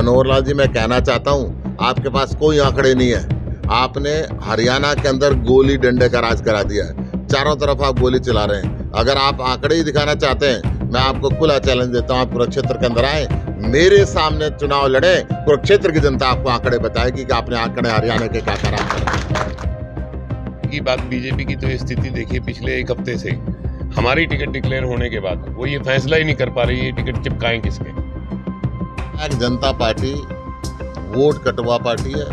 मनोहर लाल जी, मैं कहना चाहता हूं, आपके पास कोई आंकड़े नहीं है। आपने हरियाणा के अंदर गोली डंडे का राज करा दिया है। चारों तरफ आप गोली चला रहे हैं। अगर आप आंकड़े ही दिखाना चाहते हैं, मैं आपको खुला चैलेंज देता हूं, आप कुरुक्षेत्र के अंदर आए, मेरे सामने चुनाव लड़े, कुरुक्षेत्र की जनता आपको आंकड़े बताएगी कि आपने आंकड़े हरियाणा के क्या खराब करे। की बात बीजेपी की तो ये स्थिति देखिए, पिछले एक हफ्ते से हमारी टिकट डिक्लेयर होने के बाद वो ये फैसला ही नहीं कर पा रही है टिकट चिपकाएं किसके। जनता पार्टी वोट कटवा पार्टी है।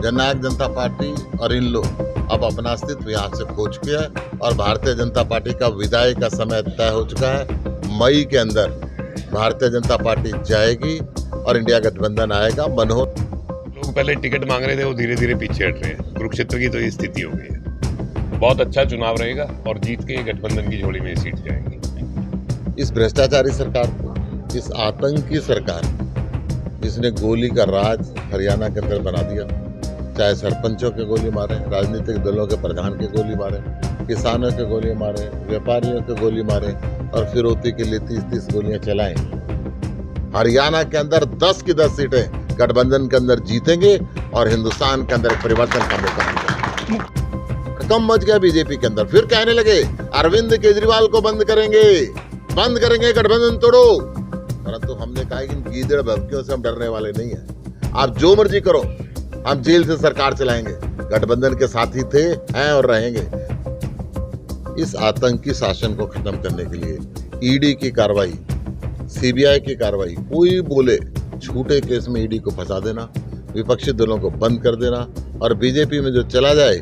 जननायक जनता पार्टी और इन लोग अब अपना अस्तित्व यहाँ से खो चुके हैं और भारतीय जनता पार्टी का विदाई का समय तय हो चुका है। मई के अंदर भारतीय जनता पार्टी जाएगी और इंडिया गठबंधन आएगा। मनोहर लोग पहले टिकट मांग रहे थे, वो धीरे धीरे पीछे हट रहे हैं। कुरुक्षेत्र की तो ये स्थिति हो गई है। बहुत अच्छा चुनाव रहेगा और जीत के गठबंधन की झोली में सीट जाएंगी। इस भ्रष्टाचारी सरकार को, इस आतंकी सरकार को, जिसने गोली का राज हरियाणा के अंदर बना दिया, चाहे सरपंचों के गोली मारे, राजनीतिक दलों के प्रधान के गोली मारे, किसानों के गोली मारे, व्यापारियों के गोली मारे और फिरौती के लिए 30-30 गोलियां चलाएं। हरियाणा के अंदर 10 की 10 सीटें गठबंधन के अंदर जीतेंगे और हिंदुस्तान के अंदर परिवर्तन का मौका मिलेगा। कम मच गया बीजेपी के अंदर, फिर कहने लगे अरविंद केजरीवाल को बंद करेंगे, गठबंधन तोड़ो। परंतु हमने कहा कि गीदड़ भभकियों से हम डरने वाले नहीं हैं। आप जो मर्जी करो, हम जेल से सरकार चलाएंगे। गठबंधन के साथी थे, हैं और रहेंगे। इस आतंकी शासन को खत्म करने के लिए ईडी की कार्रवाई, सीबीआई की कार्रवाई, कोई बोले झूठे केस में ईडी को फंसा देना, विपक्षी दलों को बंद कर देना और बीजेपी में जो चला जाए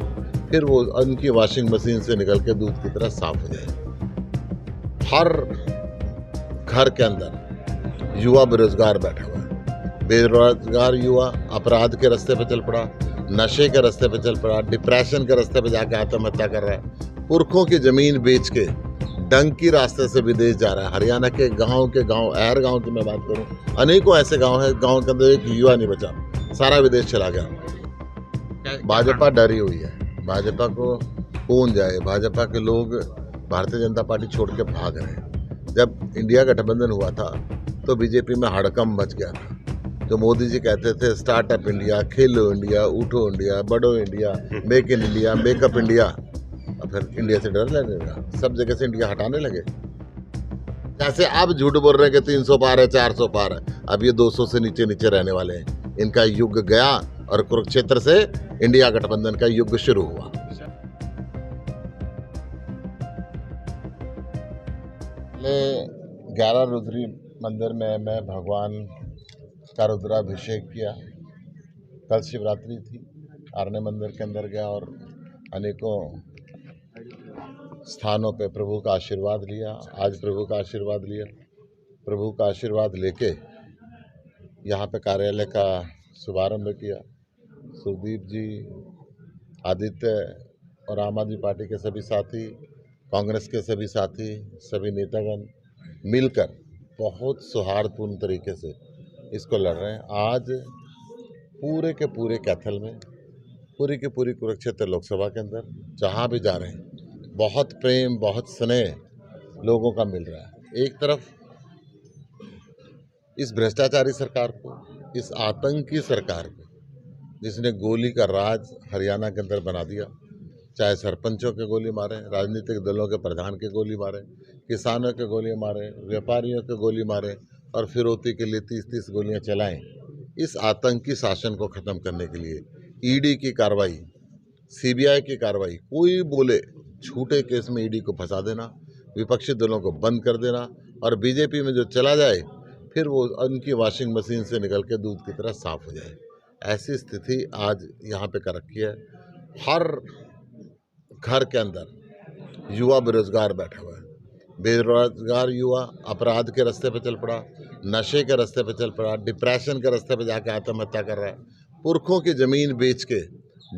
फिर वो उनकी वॉशिंग मशीन से निकल के दूध की तरह साफ हो जाए। हर घर के अंदर युवा बेरोजगार बैठा हुआ है। बेरोजगार युवा अपराध के रास्ते पे चल पड़ा, नशे के रास्ते पे चल पड़ा, डिप्रेशन के रास्ते पे जाके आत्महत्या कर रहा है। पुरखों की जमीन बेच के डंकी रास्ते से विदेश जा रहा है। हरियाणा के गांव ऐर गांव की मैं बात करूं, अनेकों ऐसे गांव हैं, गांव के अंदर एक युवा नहीं बचा, सारा विदेश चला गया। भाजपा डरी हुई है। भाजपा को कौन जाए? भाजपा के लोग भारतीय जनता पार्टी छोड़ के भाग रहे हैं। जब इंडिया गठबंधन हुआ था तो बीजेपी में हड़कंप मच गया था। जो मोदी जी कहते थे स्टार्टअप इंडिया, खेलो इंडिया, उठो इंडिया, बढ़ो India, make in India, makeup India, और फिर इंडिया से डर लगने लगा। सब जगह से इंडिया हटाने लगे। जैसे अब झूठ बोल रहे हैं कि 300 पार है, 400 पार है, अब ये 200 से नीचे रहने वाले हैं। इनका युग गया और कुरुक्षेत्र से इंडिया गठबंधन का युग शुरू हुआ। 11 रुद्री मंदिर में मैं भगवान का रुद्राभिषेक किया। कल शिवरात्रि थी, आरने मंदिर के अंदर गया और अनेकों स्थानों पे प्रभु का आशीर्वाद लिया। आज प्रभु का आशीर्वाद लिया। प्रभु का आशीर्वाद लेके यहाँ पे कार्यालय का शुभारंभ किया। सुदीप जी, आदित्य और आम आदमी पार्टी के सभी साथी, कांग्रेस के सभी साथी, सभी नेतागण मिलकर बहुत सौहार्दपूर्ण तरीके से इसको लड़ रहे हैं। आज पूरे के पूरे कैथल में, पूरी की पूरी कुरुक्षेत्र लोकसभा के अंदर जहाँ भी जा रहे हैं, बहुत प्रेम, बहुत स्नेह लोगों का मिल रहा है। एक तरफ इस भ्रष्टाचारी सरकार को, इस आतंकी सरकार को, जिसने गोली का राज हरियाणा के अंदर बना दिया, चाहे सरपंचों के गोली मारे, राजनीतिक दलों के प्रधान के गोली मारे, किसानों के गोली मारे, व्यापारियों के गोली मारे और फिरौती के लिए 30-30 गोलियां चलाएं। इस आतंकी शासन को खत्म करने के लिए ईडी की कार्रवाई, सीबीआई की कार्रवाई, कोई बोले झूठे केस में ईडी को फंसा देना, विपक्षी दलों को बंद कर देना और बीजेपी में जो चला जाए फिर वो उनकी वॉशिंग मशीन से निकल के दूध की तरह साफ हो जाए। ऐसी स्थिति आज यहाँ पे कर रखी है। हर घर के अंदर युवा बेरोजगार बैठा हुआ है। बेरोजगार युवा अपराध के रास्ते पे चल पड़ा, नशे के रास्ते पे चल पड़ा, डिप्रेशन के रास्ते पे जाके आत्महत्या कर रहा है। पुरखों की जमीन बेच के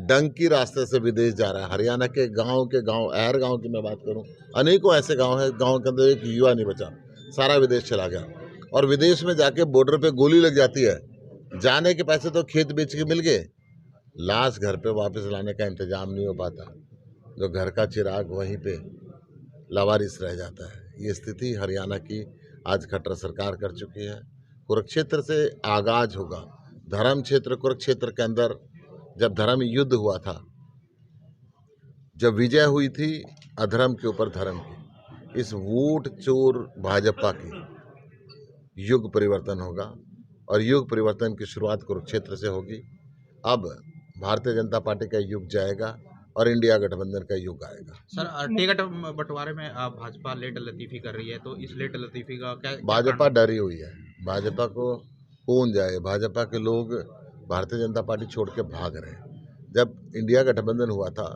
डंकी रास्ते से विदेश जा रहा है। हरियाणा के गांव ऐर गांव की मैं बात करूं, अनेकों ऐसे गांव हैं, गांव के अंदर एक युवा नहीं बचा, सारा विदेश चला गया। और विदेश में जाके बॉर्डर पे गोली लग जाती है, जाने के पैसे तो खेत बेच के मिल गए, लाश घर पे वापस लाने का इंतजाम नहीं हो पाता। जो घर का चिराग वहीं पे लावारिस रह जाता है। ये स्थिति हरियाणा की आज खट्टर सरकार कर चुकी है। कुरुक्षेत्र से आगाज होगा। धर्म क्षेत्र कुरुक्षेत्र के अंदर जब धर्म युद्ध हुआ था, जब विजय हुई थी अधर्म के ऊपर धर्म की, इस वोट चोर भाजपा की युग परिवर्तन होगा और युग परिवर्तन की शुरुआत कुरुक्षेत्र से होगी। अब भारतीय जनता पार्टी का युग जाएगा और इंडिया गठबंधन का युग आएगा। सर, टिकट बंटवारे में आप भाजपा लेट लतीफी कर रही है, तो इस लेट लतीफी का क्या भाजपा डरी हुई है। भाजपा को कौन जाए? भाजपा के लोग भारतीय जनता पार्टी छोड़ के भाग रहे हैं। जब इंडिया गठबंधन हुआ था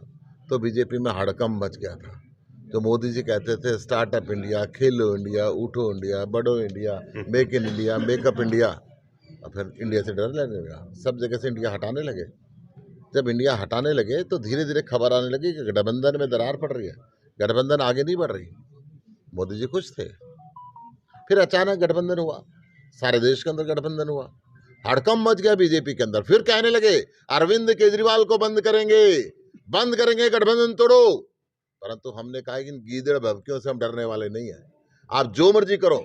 तो बीजेपी में हड़कंप मच गया था। जो मोदी जी कहते थे स्टार्टअप इंडिया, खेलो इंडिया, उठो इंडिया, बढ़ो India, make in India, makeup India, और फिर इंडिया से डर लगने लगा। सब जगह से इंडिया हटाने लगे। जब इंडिया हटाने लगे तो धीरे धीरे खबर आने लगी कि गठबंधन में दरार पड़ रही है, गठबंधन आगे नहीं बढ़ रही। मोदी जी खुश थे। फिर अचानक गठबंधन हुआ, सारे देश के अंदर गठबंधन हुआ, हड़कंप मच गया बीजेपी के अंदर। फिर कहने लगे अरविंद केजरीवाल को बंद करेंगे, गठबंधन तोड़ो। परंतु हमने कहा कि इन गीदड़ भभकियों से हम डरने वाले नहीं हैं। आप जो मर्जी करो,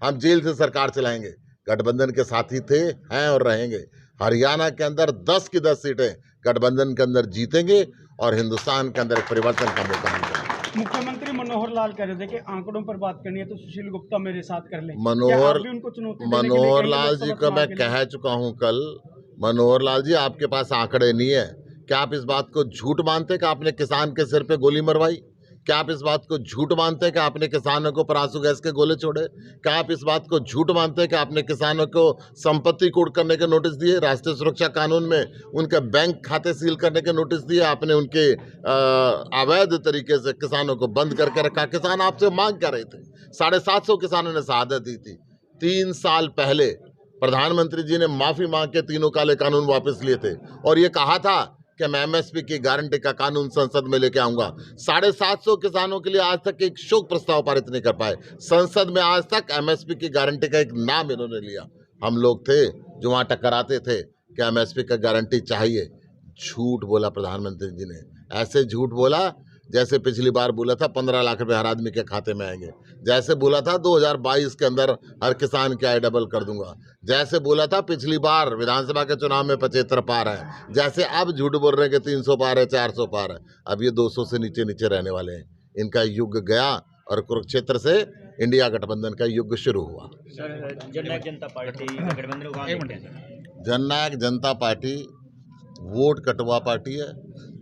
हम जेल से सरकार चलाएंगे। गठबंधन के साथी थे, हैं और रहेंगे। हरियाणा के अंदर 10 की 10 सीटें गठबंधन के अंदर जीतेंगे और हिंदुस्तान के अंदर एक परिवर्तन का मौका मिलेगा। मुख्यमंत्री मनोहर लाल कह रहे थे कि आंकड़ों पर बात करनी है तो सुशील गुप्ता मेरे साथ कर लें। मनोहर लाल जी को मैं कह चुका हूं कल। मनोहर लाल जी, आपके पास आंकड़े नहीं है। क्या आप इस बात को झूठ मानते कि आपने किसान के सिर पे गोली मरवाई? क्या आप इस बात को झूठ मानते हैं कि आपने किसानों को परासू गैस के गोले छोड़े? क्या आप इस बात को झूठ मानते हैं कि आपने किसानों को संपत्ति कूट करने के नोटिस दिए? राष्ट्रीय सुरक्षा कानून में उनके बैंक खाते सील करने के नोटिस दिए। आपने उनके अवैध तरीके से किसानों को बंद करके रखा। किसान आपसे मांग कर रहे थे। 750 किसानों ने शहादत दी थी। 3 साल पहले प्रधानमंत्री जी ने माफी मांग के तीनों काले कानून वापस लिए थे और ये कहा था कि मैं एमएसपी की गारंटी का कानून संसद में लेके आऊंगा। 750 किसानों के लिए आज तक एक शोक प्रस्ताव पारित नहीं कर पाए। संसद में आज तक एमएसपी की गारंटी का एक नाम इन्होंने लिया। हम लोग थे जो वहां टकराते थे कि एमएसपी का गारंटी चाहिए। झूठ बोला प्रधानमंत्री जी ने। ऐसे झूठ बोला जैसे पिछली बार बोला था 15 लाख रुपए हर आदमी के खाते में आएंगे। जैसे बोला था 2022 के अंदर हर किसान की आय डबल कर दूंगा। जैसे बोला था पिछली बार विधानसभा के चुनाव में 75 पार है। जैसे अब झूठ बोल रहे हैं कि 300 पार है, 400 पार है। अब ये 200 से नीचे नीचे रहने वाले हैं। इनका युग गया और कुरुक्षेत्र से इंडिया गठबंधन का युग शुरू हुआ। जननायक जनता पार्टी गठबंधन, जननायक जनता पार्टी वोट कटवा पार्टी है।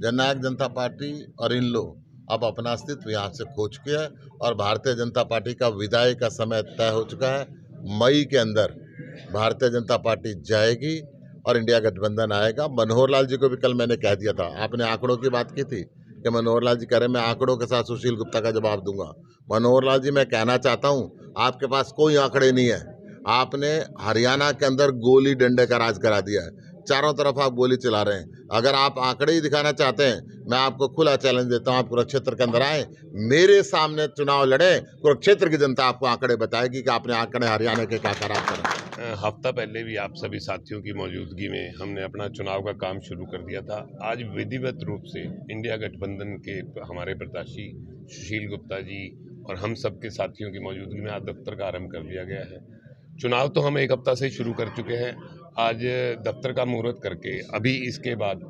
जननायक जनता पार्टी और इन लोग अब अपना अस्तित्व यहाँ से खो चुके हैं और भारतीय जनता पार्टी का विदाई का समय तय हो चुका है। मई के अंदर भारतीय जनता पार्टी जाएगी और इंडिया गठबंधन आएगा। मनोहर लाल जी को भी कल मैंने कह दिया था। आपने आंकड़ों की बात की थी कि मनोहर लाल जी कह रहे मैं आंकड़ों के साथ सुशील गुप्ता का जवाब दूंगा। मनोहर लाल जी, मैं कहना चाहता हूँ आपके पास कोई आंकड़े नहीं है। आपने हरियाणा के अंदर गोली डंडे का राज करा दिया है। चारों तरफ आप गोली चला रहे हैं। अगर आप आंकड़े ही दिखाना चाहते हैं, मैं आपको खुला चैलेंज देता हूं, आप कुरुक्षेत्र के अंदर आए, मेरे सामने चुनाव लड़े, कुरुक्षेत्र की जनता आपको आंकड़े बताएगी कि आपने आंकड़े हरियाणा के क्या खराब करे। हफ्ता पहले भी आप सभी साथियों की मौजूदगी में हमने अपना चुनाव का काम शुरू कर दिया था। आज विधिवत रूप से इंडिया गठबंधन के हमारे प्रत्याशी सुशील गुप्ता जी और हम सब के साथियों की मौजूदगी में आज दफ्तर का आरंभ कर दिया गया है। चुनाव तो हम 1 हफ्ता से शुरू कर चुके हैं। आज दफ्तर का मुहूर्त करके अभी इसके बाद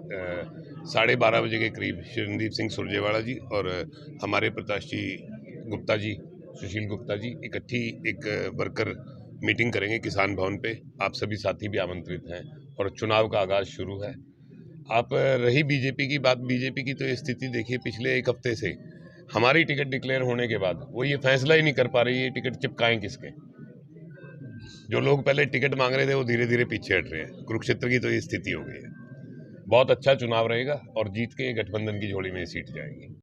12:30 बजे के करीब रणदीप सिंह सुरजेवाला जी और हमारे प्रत्याशी गुप्ता जी, सुशील गुप्ता जी इकट्ठी एक वर्कर मीटिंग करेंगे किसान भवन पे। आप सभी साथी भी आमंत्रित हैं और चुनाव का आगाज़ शुरू है। आप रही बीजेपी की बात, बीजेपी की तो स्थिति देखिए, पिछले 1 हफ्ते से हमारी टिकट डिक्लेयर होने के बाद वो ये फैसला ही नहीं कर पा रही है टिकट चिपकाएं किसके। जो लोग पहले टिकट मांग रहे थे वो धीरे धीरे पीछे हट रहे हैं। कुरुक्षेत्र की तो ये स्थिति हो गई है। बहुत अच्छा चुनाव रहेगा और जीत के गठबंधन की झोली में सीट जाएगी।